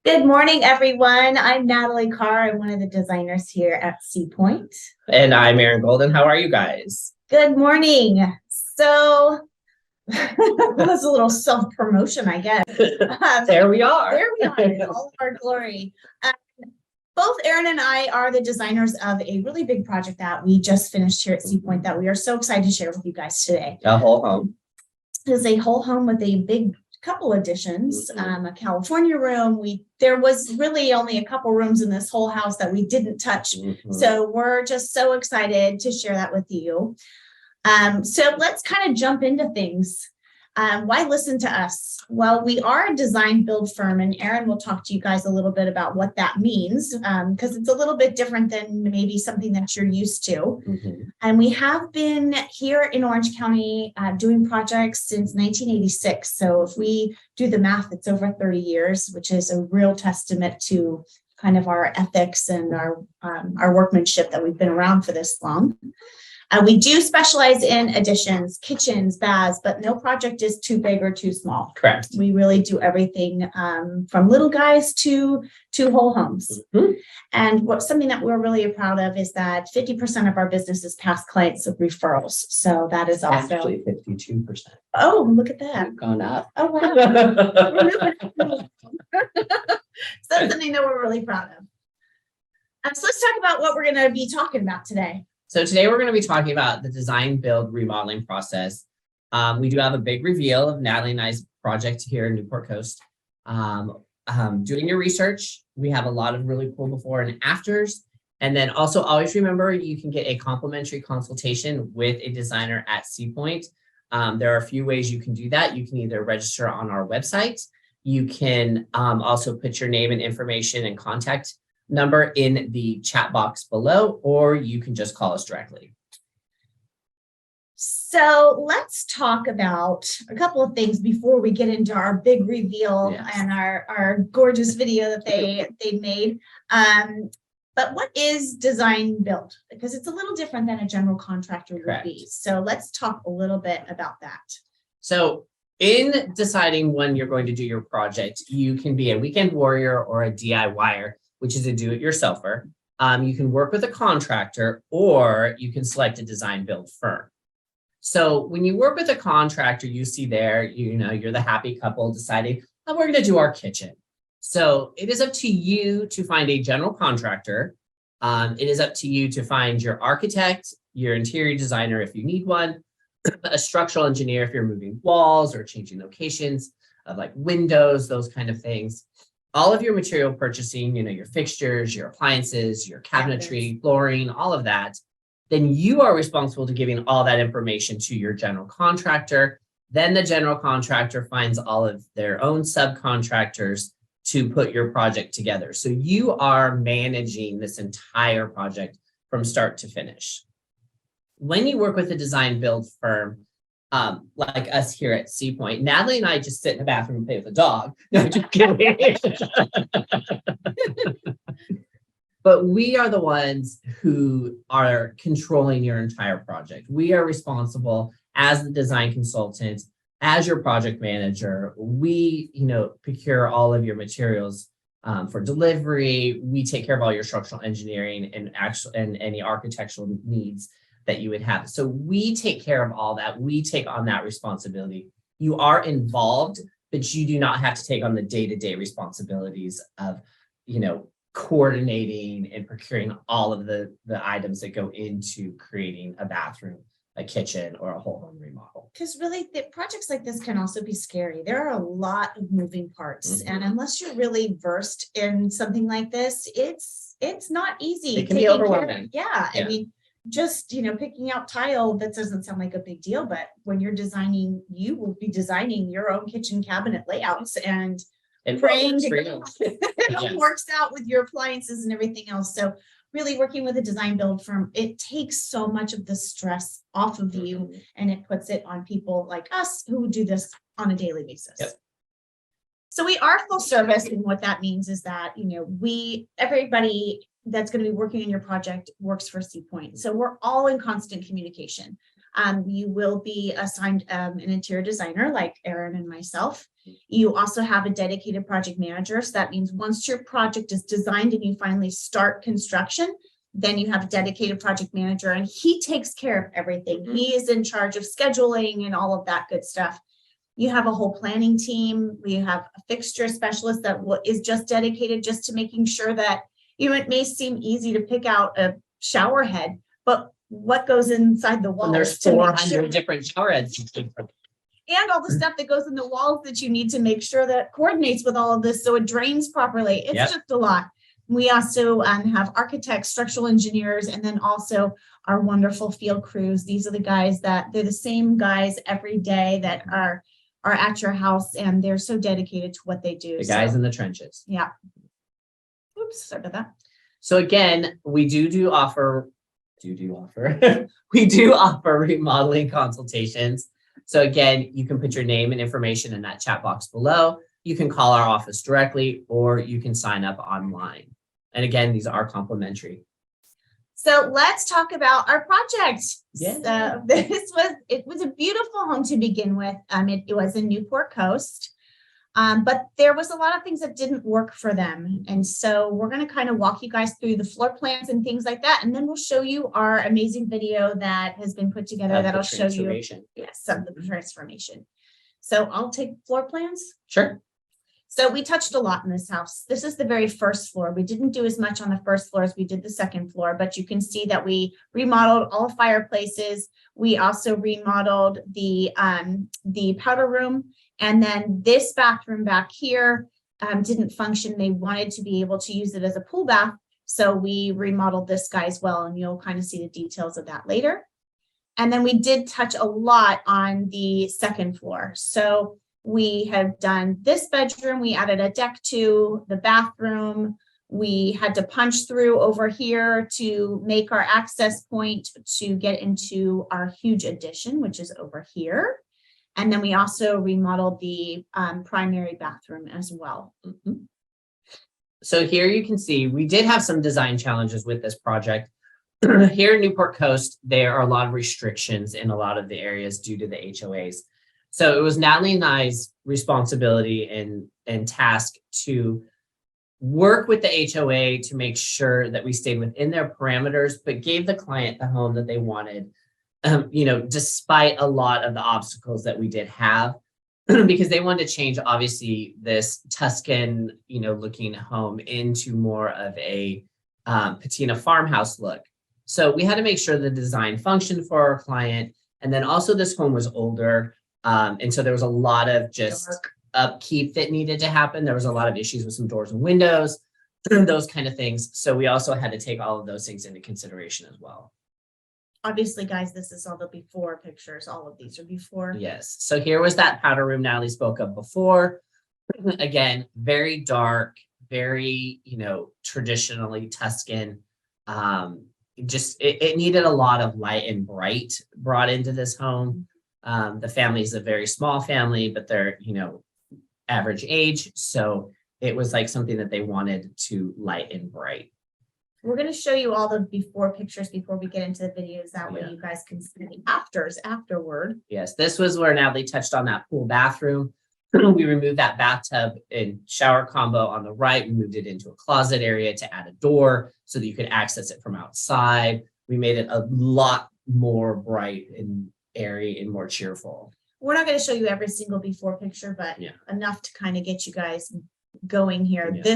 Good morning, everyone. I'm Natalie Carr. I'm one of the designers here at Pointe. And I'm Aaron Golden. How are you guys? Good morning. So that's a little self-promotion, I guess. There we are. There we are in all of our glory. Both Aaron and I are the designers of a really big project that we just finished here at Pointe that we are so excited to share with you guys today. A whole home. It is a whole home with a big couple additions, a California room. There was really only a couple rooms in this whole house that we didn't touch. So we're just so excited to share that with you. So let's kind of jump into things. Why listen to us? Well, we are a design build firm, and Aaron will talk to you guys a little bit about what that means, because it's a little bit different than maybe something that you're used to. And we have been here in Orange County doing projects since 1986. So if we do the math, it's over 30 years, which is a real testament to kind of our ethics and our workmanship that we've been around for this long. We do specialize in additions, kitchens, baths, but no project is too big or too small. Correct. We really do everything from little guys to whole homes. And something that we're really proud of is that 50% of our business is past clients of referrals. So that is also actually 52%. Oh, look at that. We've gone up. Oh, wow. So that's something that we're really proud of. So let's talk about what we're going to be talking about today. So today we're going to be talking about the design, build, remodeling process. We do have a big reveal of Natalie and I's project here in Newport Coast. Doing your research, we have a lot of really cool before and afters. And then also always remember, you can get a complimentary consultation with a designer at Pointe. There are a few ways you can do that. You can either register on our website. You can also put your name and information and contact number in the chat box below, or you can just call us directly. So let's talk about a couple of things before we get into our big reveal and our gorgeous video that they made. But what is design build? Because it's a little different than a general contractor would be. So let's talk a little bit about that. So in deciding when you're going to do your project, you can be a weekend warrior or a DIYer, which is a do-it-yourselfer. You can work with a contractor, or you can select a design build firm. So when you work with a contractor, you see there, you're the happy couple deciding, oh, we're going to do our kitchen. So it is up to you to find a general contractor. It is up to you to find your architect, your interior designer if you need one, a structural engineer if you're moving walls or changing locations of like windows, those kind of things. All of your material purchasing, your fixtures, your appliances, your cabinetry, flooring, all of that, then you are responsible to giving all that information to your general contractor. Then the general contractor finds all of their own subcontractors to put your project together. So you are managing this entire project from start to finish. When you work with a design build firm, like us here at Pointe, Natalie and I just sit in the bathroom and play with the dog. No, just kidding. But we are the ones who are controlling your entire project. We are responsible as the design consultant, as your project manager. We, procure all of your materials for delivery. We take care of all your structural engineering and any architectural needs that you would have. So we take care of all that. We take on that responsibility. You are involved, but you do not have to take on the day-to-day responsibilities of, coordinating and procuring all of the items that go into creating a bathroom, a kitchen, or a whole home remodel. Because really, the projects like this can also be scary. There are a lot of moving parts, and unless you're really versed in something like this, it's not easy. It can be overwhelming. I mean, just picking out tile, that doesn't sound like a big deal, but when you're designing, you will be designing your own kitchen cabinet layouts and praying it all works out with your appliances and everything else. So really working with a design build firm, it takes so much of the stress off of you, and it puts it on people like us who do this on a daily basis. So we are full service, and what that means is that everybody that's going to be working on your project works for Pointe. So we're all in constant communication. You will be assigned an interior designer like Aaron and myself. You also have a dedicated project manager. So that means once your project is designed and you finally start construction, then you have a dedicated project manager and he takes care of everything. He is in charge of scheduling and all of that good stuff. You have a whole planning team. We have a fixture specialist that is just dedicated just to making sure that, it may seem easy to pick out a shower head, but what goes inside the walls? And there's 400 different shower heads. And all the stuff that goes in the walls that you need to make sure that coordinates with all of this so it drains properly. It's just a lot. We also have architects, structural engineers, and then also our wonderful field crews. These are the guys they're the same guys every day that are at your house, and they're so dedicated to what they do. The guys in the trenches. Yeah. Oops, sorry about that. So again, we do offer we do offer remodeling consultations. So again, you can put your name and information in that chat box below. You can call our office directly, or you can sign up online. And again, these are complimentary. So let's talk about our project. Yeah. It was a beautiful home to begin with. It was in Newport Coast, but there was a lot of things that didn't work for them. And so we're going to kind of walk you guys through the floor plans and things like that. And then we'll show you our amazing video that has been put together that'll show you some of the transformation. So I'll take floor plans. Sure. So we touched a lot in this house. This is the very first floor. We didn't do as much on the first floor as we did the second floor, but you can see that we remodeled all the fireplaces. We also remodeled the powder room. And then this bathroom back here didn't function. They wanted to be able to use it as a pool bath. So we remodeled this guy as well. And you'll kind of see the details of that later. And then we did touch a lot on the second floor. So we have done this bedroom. We added a deck to the bathroom. We had to punch through over here to make our access point to get into our huge addition, which is over here. And then we also remodeled the primary bathroom as well. Mm-hmm. So here you can see we did have some design challenges with this project. Here in Newport Coast, there are a lot of restrictions in a lot of the areas due to the HOAs. So it was Natalie and I's responsibility and task to work with the HOA to make sure that we stayed within their parameters, but gave the client the home that they wanted, despite a lot of the obstacles that we did have, because they wanted to change, obviously, this Tuscan, looking home into more of a patina farmhouse look. So we had to make sure the design functioned for our client. And then also this home was older. And so there was a lot of just upkeep that needed to happen. There was a lot of issues with some doors and windows, those kind of things. So we also had to take all of those things into consideration as well. Obviously, guys, this is all the before pictures. All of these are before. Yes. So here was that powder room Natalie spoke of before. Again, very dark, very, traditionally Tuscan. It needed a lot of light and bright brought into this home. The family is a very small family, but they're, average age. So it was like something that they wanted to light and bright. We're going to show you all the before pictures before we get into the videos. That way you guys can see the afters afterward. Yes, this was where Natalie touched on that pool bathroom. We removed that bathtub and shower combo on the right. We moved it into a closet area to add a door so that you could access it from outside. We made it a lot more bright and airy and more cheerful. We're not going to show you every single before picture, but enough to kind of get you guys going here. Yeah.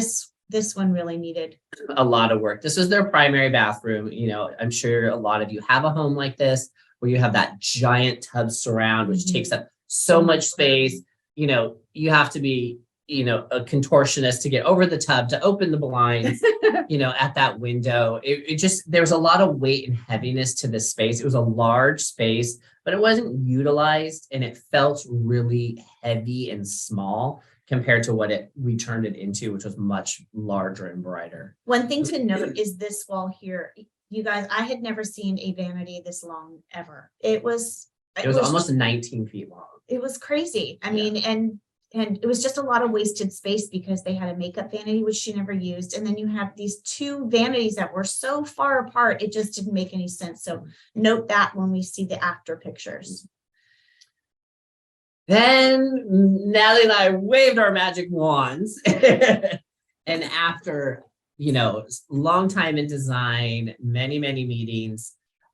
This one really needed a lot of work. This is their primary bathroom. I'm sure a lot of you have a home like this where you have that giant tub surround, which takes up so much space. You have to be, a contortionist to get over the tub, to open the blinds, at that window. It just, there was a lot of weight and heaviness to this space. It was a large space, but it wasn't utilized, and it felt really heavy and small compared to what we turned it into, which was much larger and brighter. One thing to note is this wall here. You guys, I had never seen a vanity this long ever. It was almost 19 feet long. It was crazy. I mean, and and it was just a lot of wasted space because they had a makeup vanity, which she never used. And then you have these two vanities that were so far apart, it just didn't make any sense. So note that when we see the after pictures. Then Natalie and I waved our magic wands. And after, long time in design, many, many meetings,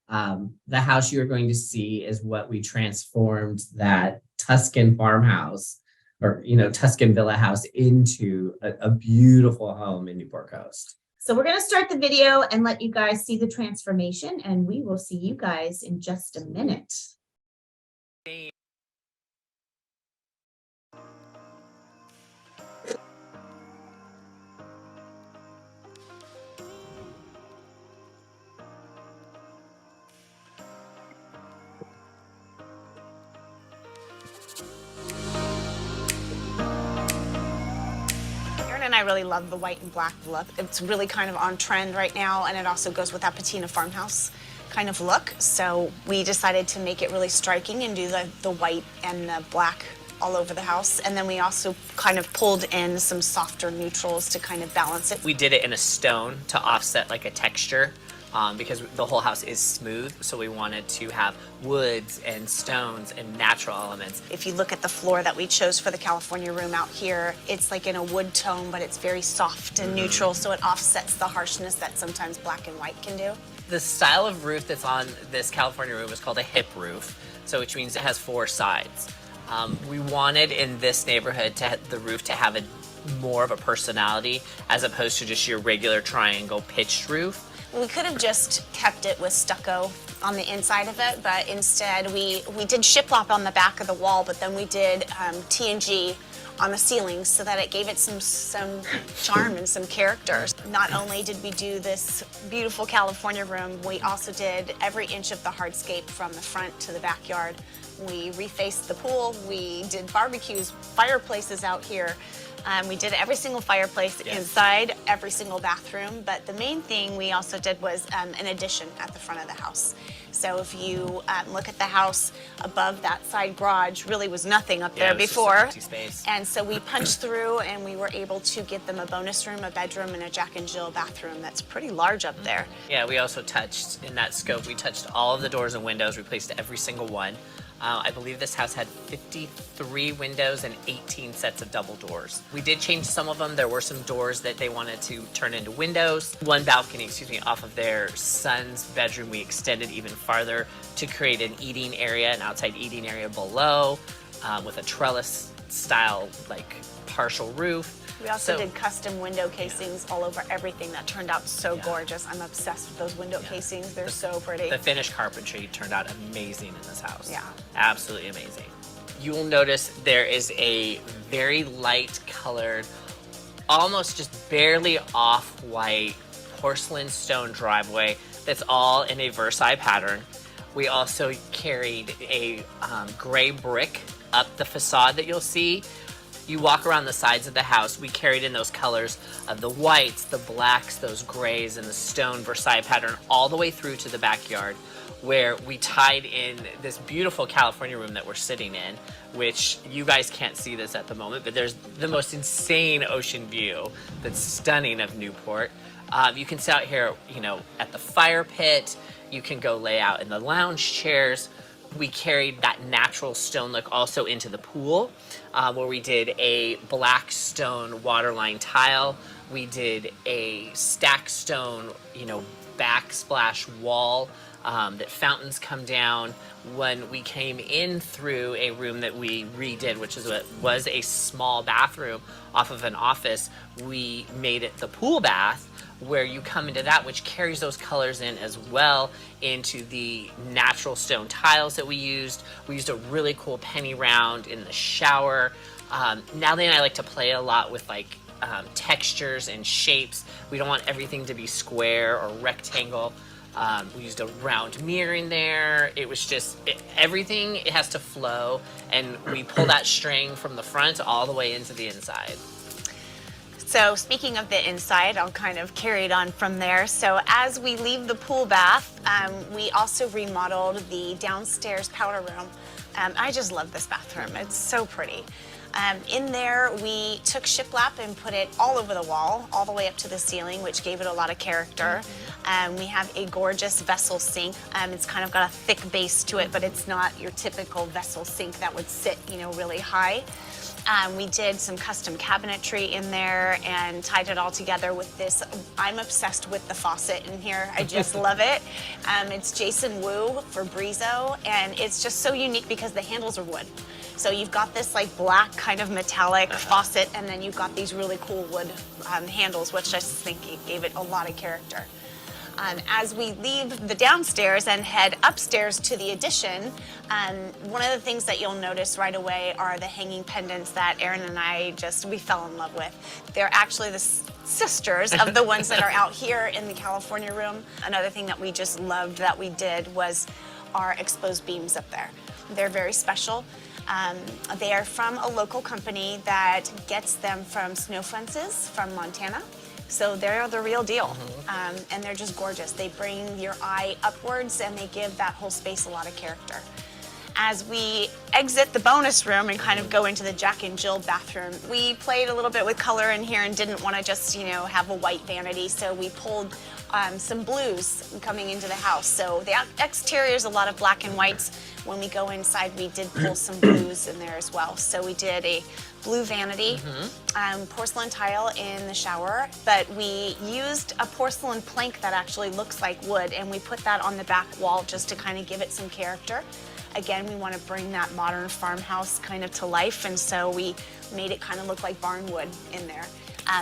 the house you're going to see is what we transformed that Tuscan farmhouse or, Tuscan villa house into a beautiful home in Newport Coast. So we're going to start the video and let you guys see the transformation, and we will see you guys in just a minute. And I really love the white and black look. It's really kind of on trend right now, and it also goes with that patina farmhouse kind of look. So we decided to make it really striking and do the white and the black all over the house. And then we also kind of pulled in some softer neutrals to kind of balance it. We did it in a stone to offset like a texture. Because the whole house is smooth, so we wanted to have woods and stones and natural elements. If you look at the floor that we chose for the California room out here, it's like in a wood tone, but it's very soft and neutral, so it offsets the harshness that sometimes black and white can do. The style of roof that's on this California room is called a hip roof, so which means it has 4 sides. We wanted in this neighborhood the roof to have more of a personality as opposed to just your regular triangle pitched roof. We could have just kept it with stucco on the inside of it, but instead we did shiplap on the back of the wall, but then we did TNG on the ceilings so that it gave it some charm and some character. Not only did we do this beautiful California room, we also did every inch of the hardscape from the front to the backyard. We refaced the pool, we did barbecues, fireplaces out here. We did every single fireplace inside, every single bathroom, but the main thing we also did was an addition at the front of the house. So if you look at the house above that side garage, really was nothing up there before. Just an empty space. And so we punched through and we were able to give them a bonus room, a bedroom, and a Jack and Jill bathroom that's pretty large up there. Yeah, we also touched, in that scope, we touched all of the doors and windows, replaced every single one. I believe this house had 53 windows and 18 sets of double doors. We did change some of them. There were some doors that they wanted to turn into windows. One balcony, off of their son's bedroom, we extended even farther to create an eating area, an outside eating area below, with a trellis style, like partial roof. We also did custom window casings all over everything. That turned out so gorgeous. I'm obsessed with those window casings. They're so pretty. The finished carpentry turned out amazing in this house. Yeah. Absolutely amazing. You will notice there is a very light colored, almost just barely off-white porcelain stone driveway that's all in a Versailles pattern. We also carried a gray brick up the facade that you'll see. You walk around the sides of the house, we carried in those colors of the whites, the blacks, those grays, and the stone Versailles pattern all the way through to the backyard, where we tied in this beautiful California room that we're sitting in, which you guys can't see this at the moment, but there's the most insane ocean view that's stunning of Newport. You can sit out here, at the fire pit. You can go lay out in the lounge chairs. We carried that natural stone look also into the pool, where we did a black stone waterline tile. We did a stack stone, backsplash wall that fountains come down. When we came in through a room that we redid, which was a small bathroom off of an office, we made it the pool bath, where you come into that, which carries those colors in as well into the natural stone tiles that we used. We used a really cool penny round in the shower. Natalie and I like to play a lot with textures and shapes. We don't want everything to be square or rectangle. We used a round mirror in there. It was just, everything, it has to flow, and we pull that string from the front all the way into the inside. So speaking of the inside, I'll kind of carry it on from there. So as we leave the pool bath, we also remodeled the downstairs powder room. I just love this bathroom. It's so pretty. In there, we took shiplap and put it all over the wall, all the way up to the ceiling, which gave it a lot of character. We have a gorgeous vessel sink. It's kind of got a thick base to it, but it's not your typical vessel sink that would sit, really high. We did some custom cabinetry in there and tied it all together with this. I'm obsessed with the faucet in here. I just love it. It's Jason Wu for Brizo, and it's just so unique because the handles are wood. So you've got this like black kind of metallic faucet, and then you've got these really cool wood handles, which I just think gave it a lot of character. As we leave the downstairs and head upstairs to the addition, one of the things that you'll notice right away are the hanging pendants that Aaron and I we fell in love with. They're actually the sisters of the ones that are out here in the California room. Another thing that we just loved that we did was our exposed beams up there. They're very special. They are from a local company that gets them from snow fences from Montana. So they're the real deal, and they're just gorgeous. They bring your eye upwards and they give that whole space a lot of character. As we exit the bonus room and kind of go into the Jack and Jill bathroom, we played a little bit with color in here and didn't want to just, have a white vanity, so we pulled some blues coming into the house. So the exterior is a lot of black and whites. When we go inside, we did pull some blues in there as well. So we did a blue vanity, porcelain tile in the shower, but we used a porcelain plank that actually looks like wood, and we put that on the back wall just to kind of give it some character. Again, we want to bring that modern farmhouse kind of to life, and so we made it kind of look like barn wood in there.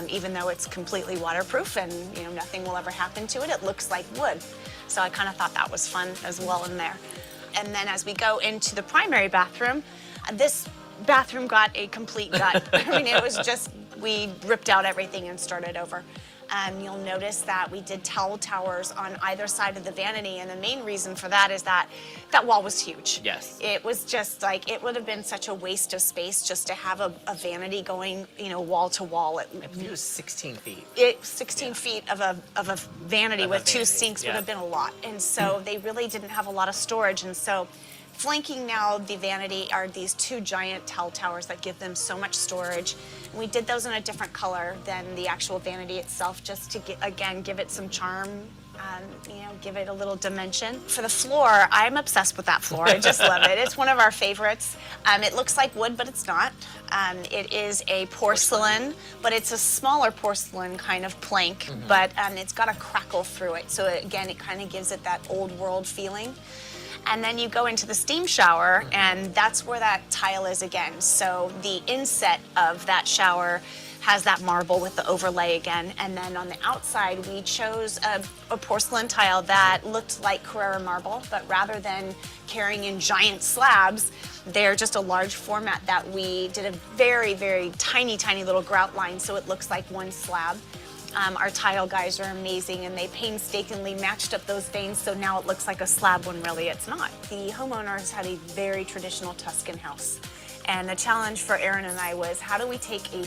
Even though it's completely waterproof and nothing will ever happen to it, it looks like wood. So I kind of thought that was fun as well in there. And then as we go into the primary bathroom, this bathroom got a complete gut. I mean, it was just, we ripped out everything and started over. You'll notice that we did towel towers on either side of the vanity, and the main reason for that is that that wall was huge. Yes. It was just like, it would have been such a waste of space just to have a vanity going, wall to wall. I think it was 16 feet. 16 feet of a vanity with two sinks would have been a lot. And so they really didn't have a lot of storage. And so flanking now the vanity are these two giant towel towers that give them so much storage. And we did those in a different color than the actual vanity itself, just to give it some charm, give it a little dimension. For the floor, I'm obsessed with that floor. I just love it. It's one of our favorites. It looks like wood, but it's not. It is a porcelain, but it's a smaller porcelain kind of plank, but it's got a crackle through it. So again, it kind of gives it that old world feeling. And then you go into the steam shower, and that's where that tile is again. So the inset of that shower has that marble with the overlay again. And then on the outside, we chose a porcelain tile that looked like Carrara marble, but rather than carrying in giant slabs, they're just a large format that we did a very, very tiny, tiny little grout line, so it looks like one slab. Our tile guys are amazing, and they painstakingly matched up those veins, so now it looks like a slab when really it's not. The homeowners had a very traditional Tuscan house, and the challenge for Aaron and I was, how do we take a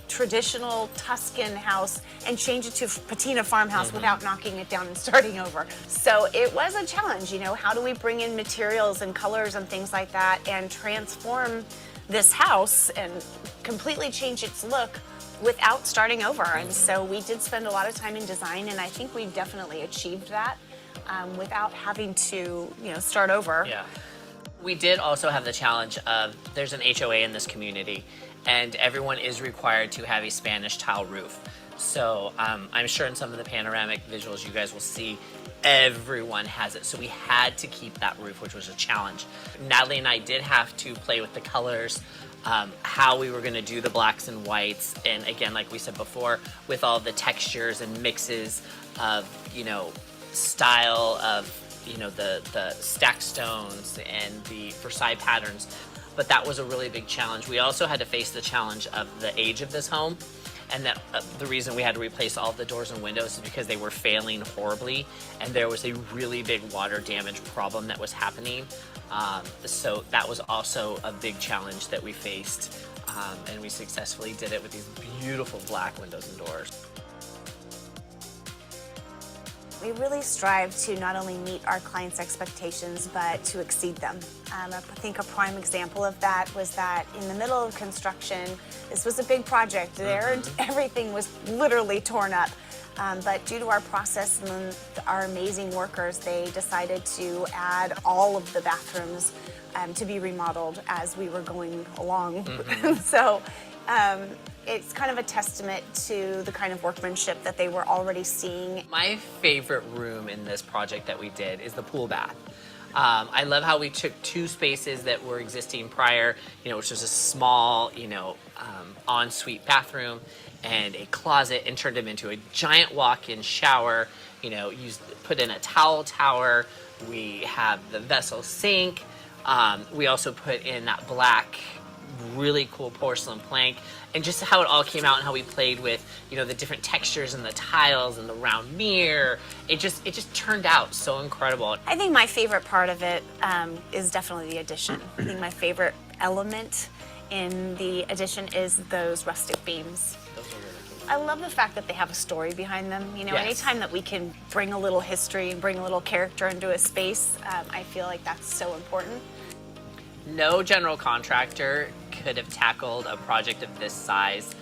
traditional Tuscan house and change it to patina farmhouse without knocking it down and starting over? So it was a challenge, how do we bring in materials and colors and things like that and transform this house and completely change its look without starting over. And so we did spend a lot of time in design, and I think we definitely achieved that without having to, start over. Yeah. We did also have the challenge of, there's an HOA in this community, and everyone is required to have a Spanish tile roof. So I'm sure in some of the panoramic visuals you guys will see, everyone has it. So we had to keep that roof, which was a challenge. Natalie and I did have to play with the colors, how we were going to do the blacks and whites, and again, like we said before, with all the textures and mixes of style of the stack stones and the Versailles patterns. But that was a really big challenge. We also had to face the challenge of the age of this home, and that the reason we had to replace all of the doors and windows is because they were failing horribly, and there was a really big water damage problem that was happening. So that was also a big challenge that we faced, and we successfully did it with these beautiful black windows and doors. We really strive to not only meet our clients' expectations, but to exceed them. I think a prime example of that was that in the middle of construction, this was a big project there, and everything was literally torn up. But due to our process and our amazing workers, they decided to add all of the bathrooms to be remodeled as we were going along. So it's kind of a testament to the kind of workmanship that they were already seeing. My favorite room in this project that we did is the pool bath. I love how we took two spaces that were existing prior, which was a small, ensuite bathroom and a closet, and turned them into a giant walk-in shower. Put in a towel tower. We have the vessel sink. We also put in that black, really cool porcelain plank, and just how it all came out and how we played with, the different textures and the tiles and the round mirror. It just turned out so incredible. I think my favorite part of it is definitely the addition. I think my favorite element in the addition is those rustic beams. Those are really cool. I love the fact that they have a story behind them. Yes. Anytime that we can bring a little history and bring a little character into a space, I feel like that's so important. No general contractor could have tackled a project of this size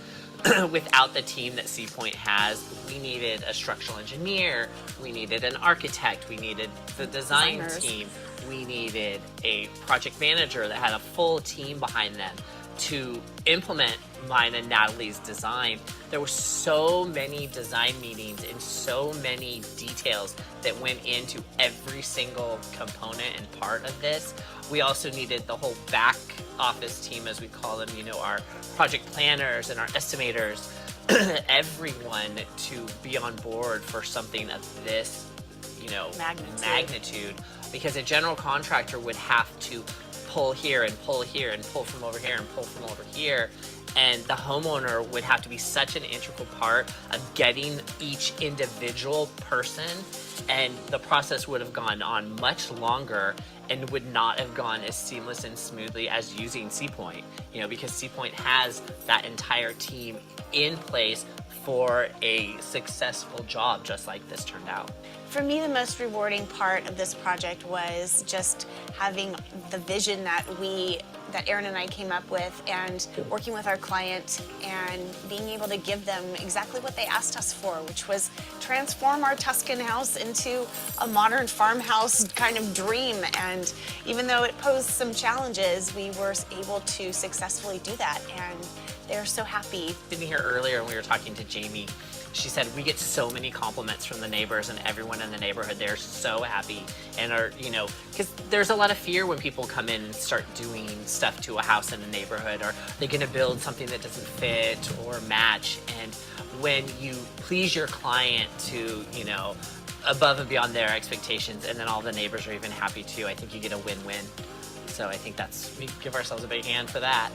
without the team that Pointe has. We needed a structural engineer, we needed an architect, we needed the design Designers. team, we needed a project manager that had a full team behind them to implement mine and Natalie's design. There were so many design meetings and so many details that went into every single component and part of this. We also needed the whole back office team, as we call them, our project planners and our estimators, everyone to be on board for something of this, magnitude. Because a general contractor would have to pull here and pull here and pull from over here and pull from over here. And the homeowner would have to be such an integral part of getting each individual person, and the process would have gone on much longer and would not have gone as seamless and smoothly as using Pointe, because Pointe has that entire team in place for a successful job just like this turned out. For me, the most rewarding part of this project was just having the vision that Aaron and I came up with, and working with our client and being able to give them exactly what they asked us for, which was transform our Tuscan house into a modern farmhouse kind of dream. And even though it posed some challenges, we were able to successfully do that, and they're so happy. Sitting here earlier when we were talking to Jamie, she said we get so many compliments from the neighbors, and everyone in the neighborhood, they're so happy and are, because there's a lot of fear when people come in and start doing stuff to a house in a neighborhood. Or they're going to build something that doesn't fit or match. And when you please your client to, above and beyond their expectations, and then all the neighbors are even happy too, I think you get a win-win. So I think we give ourselves a big hand for that.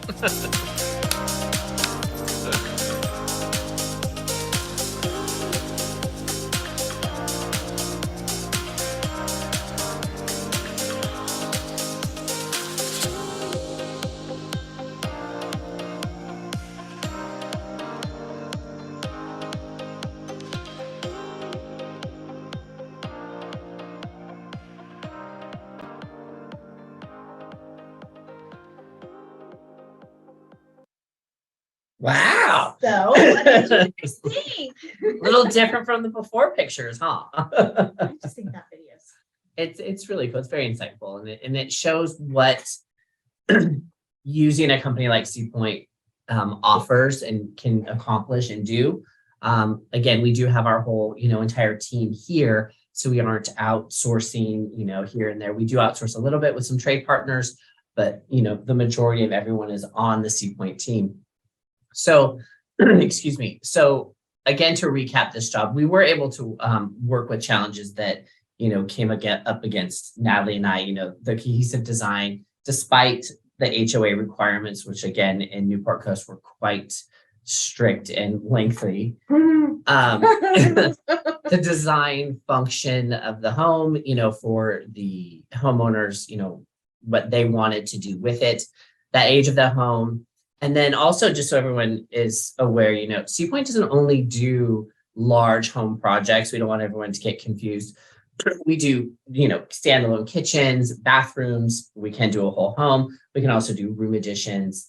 Wow. So what did you guys think? Little different from the before pictures, huh? I just think that video's It's really cool. It's very insightful, and it shows what using a company like Pointe offers and can accomplish and do. Again, we do have our whole entire team here, so we aren't outsourcing here and there. We do outsource a little bit with some trade partners, but the majority of everyone is on the Pointe team. So, excuse me. So again, to recap this job, we were able to work with challenges that, came up against Natalie and I, the cohesive design, despite the HOA requirements, which again, in Newport Coast were quite strict and lengthy. The design function of the home, for the homeowners, what they wanted to do with it, the age of the home. And then also, just so everyone is aware, Pointe doesn't only do large home projects. We don't want everyone to get confused. We do, standalone kitchens, bathrooms. We can do a whole home. We can also do room additions.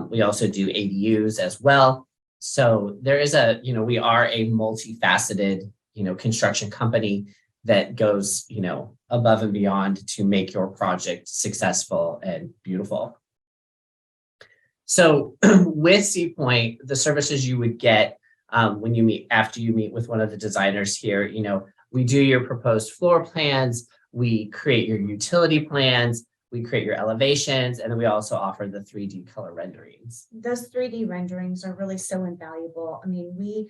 We also do ADUs as well. So there is we are a multifaceted, construction company that goes, above and beyond to make your project successful and beautiful. So with Pointe, the services you would get after you meet with one of the designers here, we do your proposed floor plans, we create your utility plans, we create your elevations, and then we also offer the 3D color renderings. Those 3D renderings are really so invaluable. I mean,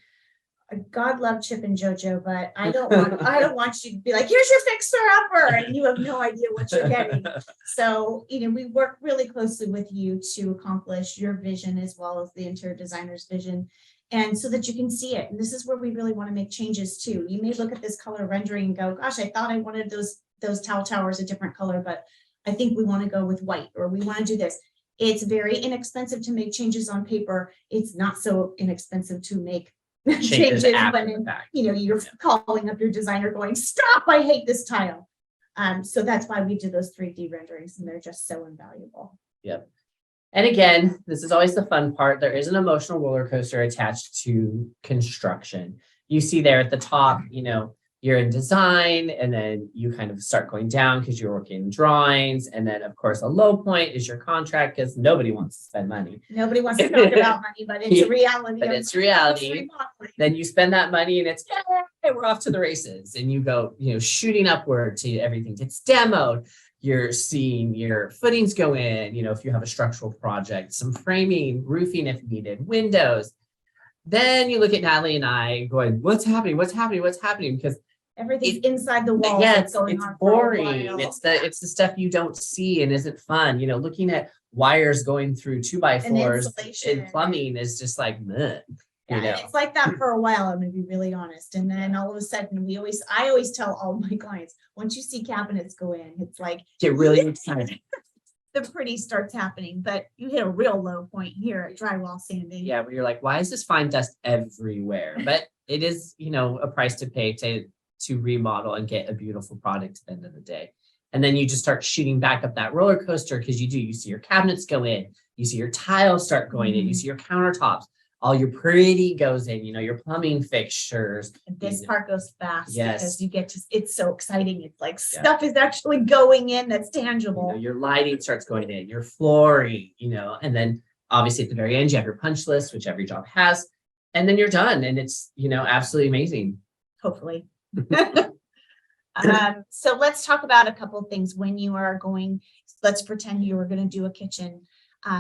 God love Chip and JoJo, but I don't want you to be like, here's your fixer upper, and you have no idea what you're getting. So, we work really closely with you to accomplish your vision as well as the interior designer's vision, and so that you can see it. And this is where we really want to make changes too. You may look at this color rendering and go, gosh, I thought I wanted those towel towers a different color, but I think we want to go with white, or we want to do this. It's very inexpensive to make changes on paper. It's not so inexpensive to make changes when you're calling up your designer going, stop, I hate this tile. So that's why we do those 3D renderings, and they're just so invaluable. Yep. And again, this is always the fun part. There is an emotional roller coaster attached to construction. You see there at the top, you're in design, and then you kind of start going down because you're working drawings. And then, of course, a low point is your contract, because nobody wants to spend money. Nobody wants to talk about money, but it's a reality. But it's reality. Then you spend that money and it's, hey, we're off to the races. And you go, shooting upward to everything gets demoed. You're seeing your footings go in, if you have a structural project, some framing, roofing if needed, windows. Then you look at Natalie and I going, what's happening? What's happening? What's happening? Because everything's inside the wall. Yeah, it's boring. It's the stuff you don't see and isn't fun. Looking at wires going through 2x4s and plumbing is just like, it's like that for a while. I'm going to be really honest. And then all of a sudden, I always tell all my clients, once you see cabinets go in, it's like get really excited. The pretty starts happening, but you hit a real low point here at drywall sanding. Yeah, where you're like, why is this fine dust everywhere? But it is, a price to pay to remodel and get a beautiful product at the end of the day. And then you just start shooting back up that roller coaster, because you see your cabinets go in, you see your tiles start going in, you see your countertops, all your pretty goes in, your plumbing fixtures. This part goes fast. Yes. Because it's so exciting. It's like stuff is actually going in that's tangible. Your lighting starts going in, your flooring, and then obviously at the very end, you have your punch list, which every job has, and then you're done. And it's, absolutely amazing. Hopefully. So let's talk about a couple of things when you are going, let's pretend you were going to do a kitchen.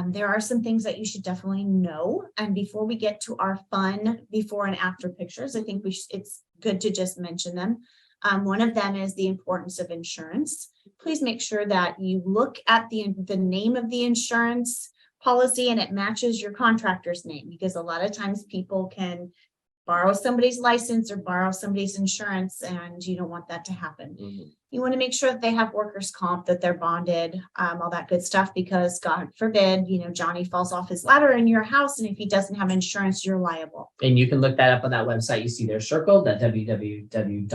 There are some things that you should definitely know. And before we get to our fun before and after pictures, I think it's good to just mention them. One of them is the importance of insurance. Please make sure that you look at the name of the insurance policy and it matches your contractor's name, because a lot of times people can borrow somebody's license or borrow somebody's insurance, and you don't want that to happen. Mm-hmm. You want to make sure that they have workers' comp, that they're bonded, all that good stuff, because God forbid, Johnny falls off his ladder in your house, and if he doesn't have insurance, you're liable. And you can look that up on that website. You see there circled, that www.cslb.ca.gov.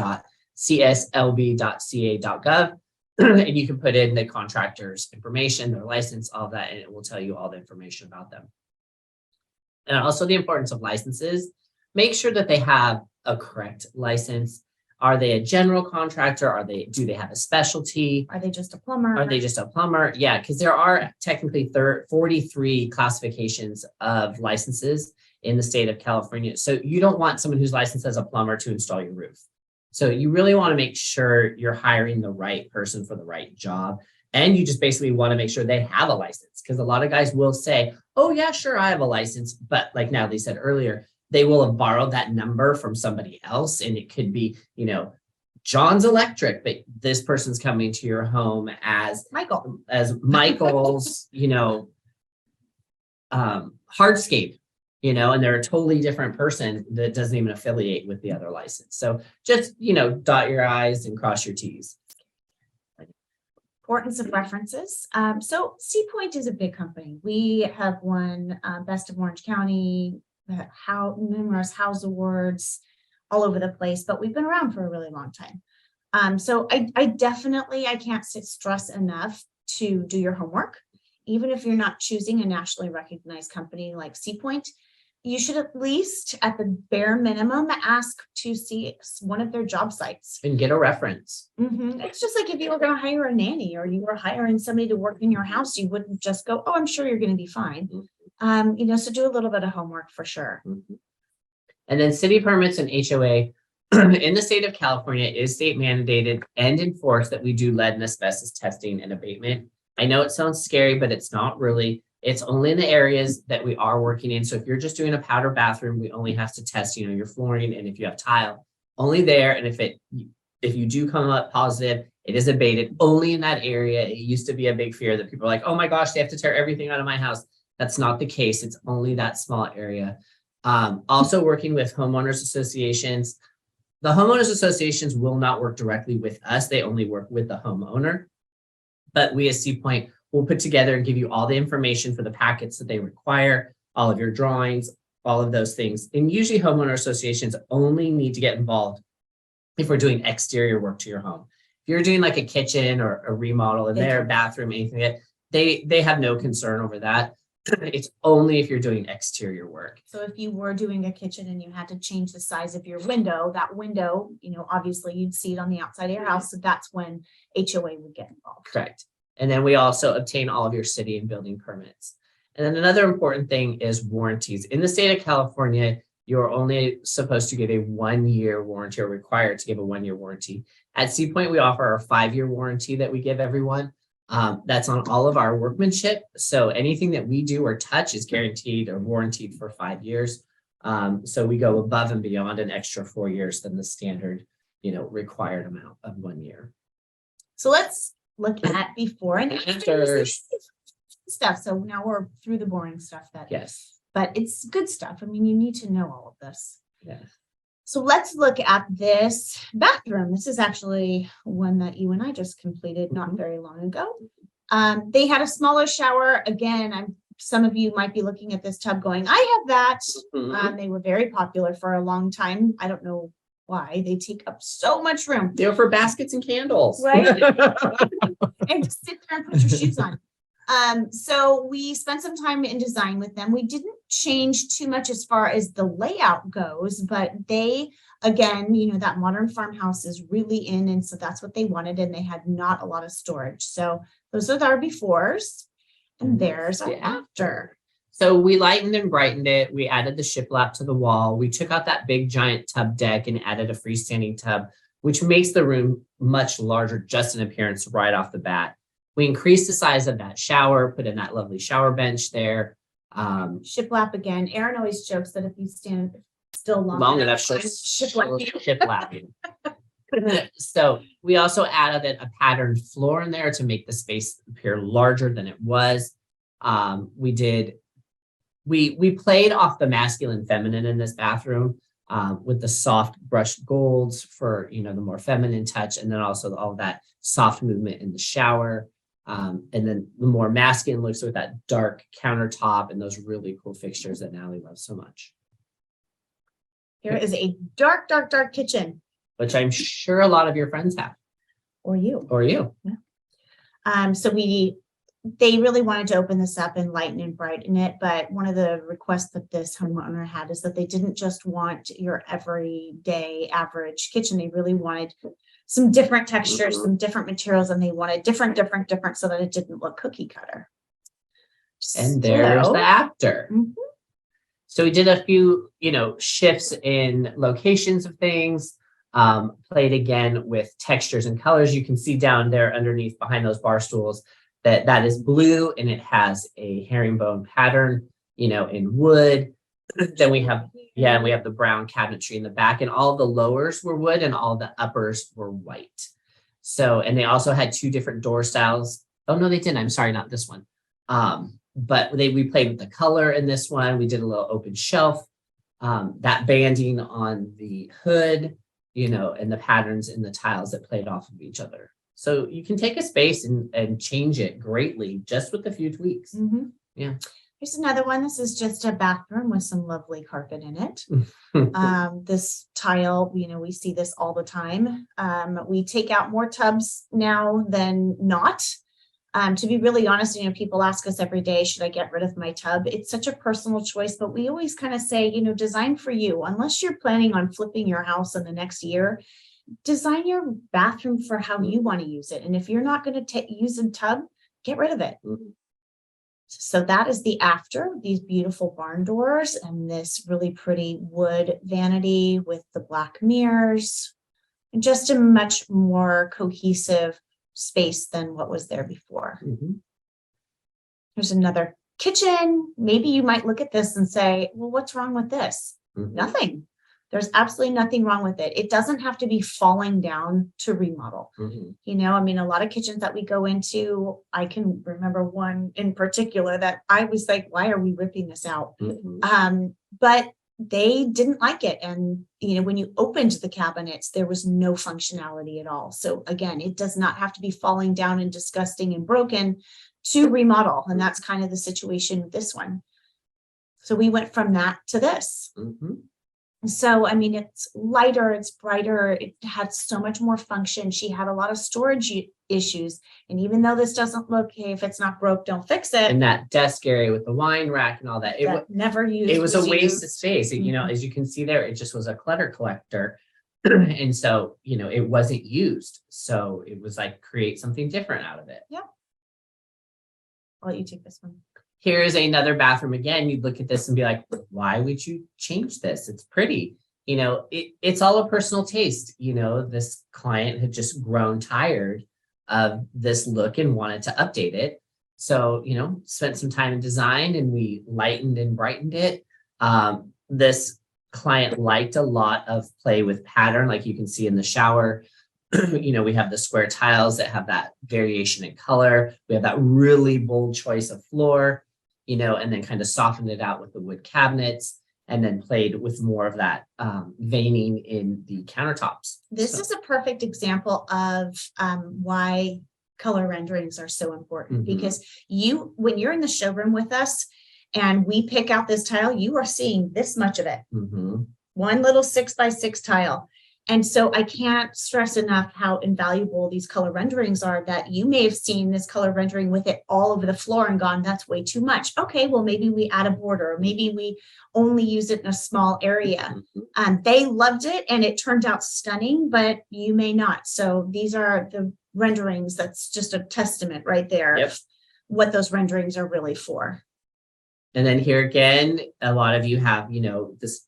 And you can put in the contractor's information, their license, all that, and it will tell you all the information about them. And also the importance of licenses. Make sure that they have a correct license. Are they a general contractor? Do they have a specialty? Are they just a plumber? Yeah, because there are technically 43 classifications of licenses in the state of California. So you don't want someone who's licensed as a plumber to install your roof. So you really want to make sure you're hiring the right person for the right job. And you just basically want to make sure they have a license, because a lot of guys will say, oh yeah, sure, I have a license. But like Natalie said earlier, they will have borrowed that number from somebody else. And it could be, John's Electric, but this person's coming to your home as Michael's, hardscape, and they're a totally different person that doesn't even affiliate with the other license. So just, dot your I's and cross your T's. Importance of references. So Pointe is a big company. We have won Best of Orange County, numerous house awards. all over the place, but we've been around for a really long time. So I definitely, I can't stress enough to do your homework. Even if you're not choosing a nationally recognized company like Pointe, you should at least, at the bare minimum, ask to see one of their job sites. And get a reference. It's just like if you were going to hire a nanny or you were hiring somebody to work in your house, you wouldn't just go, oh, I'm sure you're going to be fine. So do a little bit of homework for sure. And then city permits and HOA in the state of California is state mandated and enforced that we do lead and asbestos testing and abatement. I know it sounds scary, but it's not really. It's only in the areas that we are working in. So if you're just doing a powder bathroom, we only have to test, your flooring, and if you have tile, only there. And if you do come up positive, it is abated only in that area. It used to be a big fear that people are like, oh my gosh, they have to tear everything out of my house. That's not the case. It's only that small area. Also working with homeowners associations. The homeowners associations will not work directly with us. They only work with the homeowner. But we as Pointe will put together and give you all the information for the packets that they require, all of your drawings, all of those things. And usually homeowner associations only need to get involved if we're doing exterior work to your home. If you're doing like a kitchen or a remodel in their bathroom, anything like that, they have no concern over that. It's only if you're doing exterior work. So if you were doing a kitchen and you had to change the size of your window, that window, obviously you'd see it on the outside of your house. So that's when HOA would get involved. Correct. And then we also obtain all of your city and building permits. And then another important thing is warranties. In the state of California, you're only supposed to give a 1-year warranty or required to give a 1-year warranty. At Pointe, we offer a 5-year warranty that we give everyone. That's on all of our workmanship. So anything that we do or touch is guaranteed or warranted for 5 years. So we go above and beyond an extra 4 years than the standard, required amount of 1 year. So let's look at before and after stuff. So now we're through the boring stuff but it's good stuff. I mean, you need to know all of this. Yes. So let's look at this bathroom. This is actually one that you and I just completed not very long ago. They had a smaller shower. Again, some of you might be looking at this tub going, I have that. They were very popular for a long time. I don't know why. They take up so much room. They're for baskets and candles. Right? And just sit there and put your shoes on. So we spent some time in design with them. We didn't change too much as far as the layout goes, but they, again, that modern farmhouse is really in. And so that's what they wanted. And they had not a lot of storage. So those are our befores and there's our after. So we lightened and brightened it. We added the shiplap to the wall. We took out that big giant tub deck and added a freestanding tub, which makes the room much larger just in appearance right off the bat. We increased the size of that shower, put in that lovely shower bench there. Shiplap again. Aaron always jokes that if you stand still long enough, shiplapping. So we also added a patterned floor in there to make the space appear larger than it was. We played off the masculine feminine in this bathroom with the soft brushed golds for the more feminine touch, and then also all of that soft movement in the shower. And then the more masculine looks with that dark countertop and those really cool fixtures that Natalie loves so much. Here is a dark, dark, dark kitchen. Which I'm sure a lot of your friends have. Or you. Yeah. So they really wanted to open this up and lighten and brighten it. But one of the requests that this homeowner had is that they didn't just want your everyday average kitchen. They really wanted some different textures, some different materials, and they wanted different so that it didn't look cookie cutter. And there's the after. So we did a few, shifts in locations of things, played again with textures and colors. You can see down there underneath behind those bar stools that is blue and it has a herringbone pattern, in wood. Then we have the brown cabinetry in the back, and all the lowers were wood and all the uppers were white. So, and they also had 2 different door styles. Oh no, they didn't. I'm sorry, not this one. But we played with the color in this one. We did a little open shelf, that banding on the hood, and the patterns in the tiles that played off of each other. So you can take a space and change it greatly just with a few tweaks. Yeah. Here's another one. This is just a bathroom with some lovely carpet in it. This tile, we see this all the time. We take out more tubs now than not. To be really honest, people ask us every day, should I get rid of my tub? It's such a personal choice, but we always kind of say, design for you. Unless you're planning on flipping your house in the next year, design your bathroom for how you want to use it. And if you're not going to use a tub, get rid of it. So that is the after, these beautiful barn doors and this really pretty wood vanity with the black mirrors, and just a much more cohesive space than what was there before. There's another kitchen. Maybe you might look at this and say, well, what's wrong with this? Nothing. There's absolutely nothing wrong with it. It doesn't have to be falling down to remodel. A lot of kitchens that we go into, I can remember one in particular that I was like, why are we ripping this out? But they didn't like it. And, when you opened the cabinets, there was no functionality at all. So again, it does not have to be falling down and disgusting and broken to remodel. And that's kind of the situation with this one. So we went from that to this. So, it's lighter, it's brighter, it had so much more function. She had a lot of storage issues. And even though this doesn't look, hey, if it's not broke, don't fix it. And that desk area with the wine rack and all that, never used. It was a waste of space. As you can see there, it just was a clutter collector. And so, it wasn't used. So it was like, create something different out of it. Yeah. I'll let you take this one. Here's another bathroom. Again, you'd look at this and be like, why would you change this? It's pretty. It's all a personal taste. This client had just grown tired of this look and wanted to update it. So, spent some time in design and we lightened and brightened it. This client liked a lot of play with pattern, like you can see in the shower. We have the square tiles that have that variation in color. We have that really bold choice of floor, and then kind of softened it out with the wood cabinets and then played with more of that veining in the countertops. This is a perfect example of why color renderings are so important, because when you're in the showroom with us and we pick out this tile, you are seeing this much of it. One little 6x6 tile. And so I can't stress enough how invaluable these color renderings are, that you may have seen this color rendering with it all over the floor and gone, that's way too much. Okay, well, maybe we add a border, or maybe we only use it in a small area. They loved it and it turned out stunning, but you may not. So these are the renderings. That's just a testament right there of what those renderings are really for. And then here again, a lot of you have, this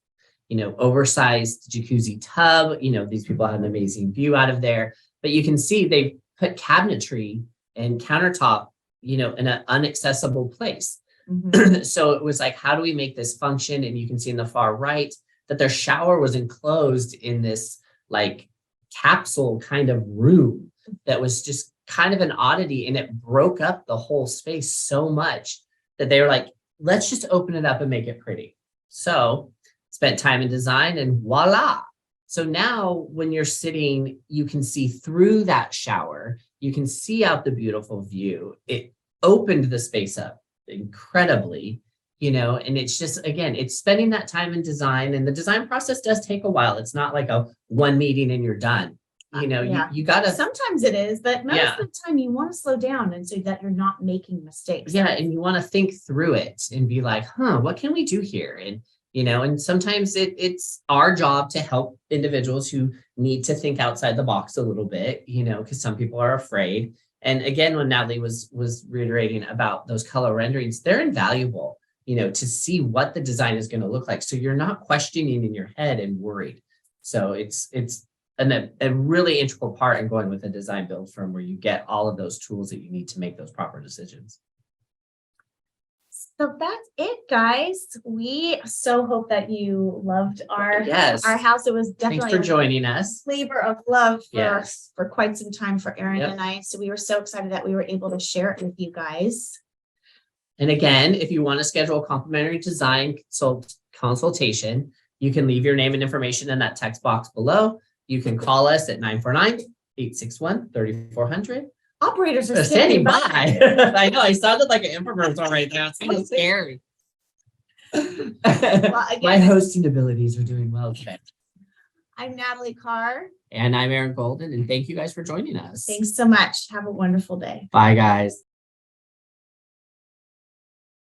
oversized jacuzzi tub. These people have an amazing view out of there, but you can see they put cabinetry and countertop, in an inaccessible place. So it was like, how do we make this function? And you can see in the far right that their shower was enclosed in this like capsule kind of room that was just kind of an oddity, and it broke up the whole space so much that they were like, let's just open it up and make it pretty. So spent time in design and voila. So now when you're sitting, you can see through that shower, you can see out the beautiful view. It opened the space up incredibly, and it's just, again, it's spending that time in design, and the design process does take a while. It's not like a one meeting and you're done. You gotta, sometimes it is, but most of the time you want to slow down and so that you're not making mistakes. And you want to think through it and be like, what can we do here? And sometimes it's our job to help individuals who need to think outside the box a little bit, because some people are afraid. And again, when Natalie was reiterating about those color renderings, they're invaluable, to see what the design is going to look like. So you're not questioning in your head and worried. So it's a really integral part in going with a design build firm where you get all of those tools that you need to make those proper decisions. So that's it, guys. We so hope that you loved our house. It was definitely thanks for joining us. Flavor of love for quite some time for Aaron and I. So we were so excited that we were able to share it with you guys. And again, if you want to schedule a complimentary design consultation, you can leave your name and information in that text box below. You can call us at 949-861-3400, operators are They're standing by. I know, I sounded like an infomercial right now. It's kind of scary. My again- hosting abilities are doing well today. I'm Natalie Carr. And I'm Aaron Golden, and thank you guys for joining us. Thanks so much. Have a wonderful day. Bye, guys.